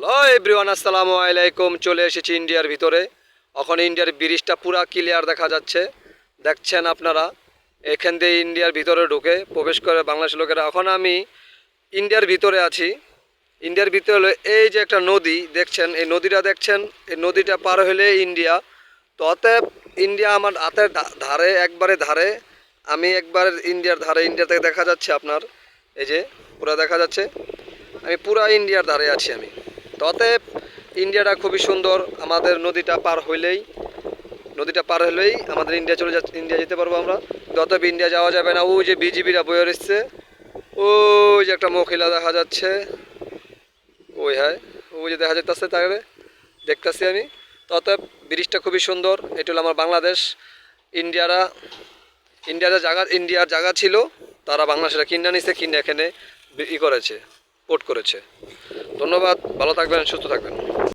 Hello everyone, আসসালামু আলাইকুম। চলে এসেছি ইন্ডিয়ার ভিতরে। এখন ইন্ডিয়ার ব্রিজটা পুরা ক্লিয়ার দেখা যাচ্ছে, দেখছেন আপনারা। এখান দিয়ে ইন্ডিয়ার ভিতরে ঢুকে প্রবেশ করে বাংলাদেশের লোকেরা। এখন আমি ইন্ডিয়ার ভিতরে আছি। ইন্ডিয়ার ভিতরে হলো এই যে একটা নদী দেখছেন, এই নদীটা দেখছেন, এই নদীটা পার হলে ইন্ডিয়া। তো অতএব ইন্ডিয়া আমার হাতের ধারে, একবারে ধারে। আমি একবার ইন্ডিয়ার ধারে, ইন্ডিয়া থেকে দেখা যাচ্ছে আপনার, এই যে পুরা দেখা যাচ্ছে। আমি পুরা ইন্ডিয়ার ধারে আছি আমি। তো অতএব ইন্ডিয়াটা খুবই সুন্দর। আমাদের নদীটা পার হইলেই আমাদের ইন্ডিয়া চলে যাচ্ছে, ইন্ডিয়া যেতে পারবো আমরা। অতএব ইন্ডিয়া যাওয়া যাবে না। ওই যে বিজিবিরা বয়ে এসছে, ওই যে একটা মহিলা দেখা যাচ্ছে, ওই হ্যাঁ, ওই যে দেখা যাচ্ছে তাকে দেখতেছি আমি। তো অতএব ব্রিজটা খুবই সুন্দর। এটা হলো আমার বাংলাদেশ। ইন্ডিয়ার জায়গা ছিল, তারা বাংলাদেশটা কিনে নিচ্ছে, কিনে এখানে করেছে, পোর্ট করেছে। ধন্যবাদ, ভালো থাকবেন, সুস্থ থাকবেন।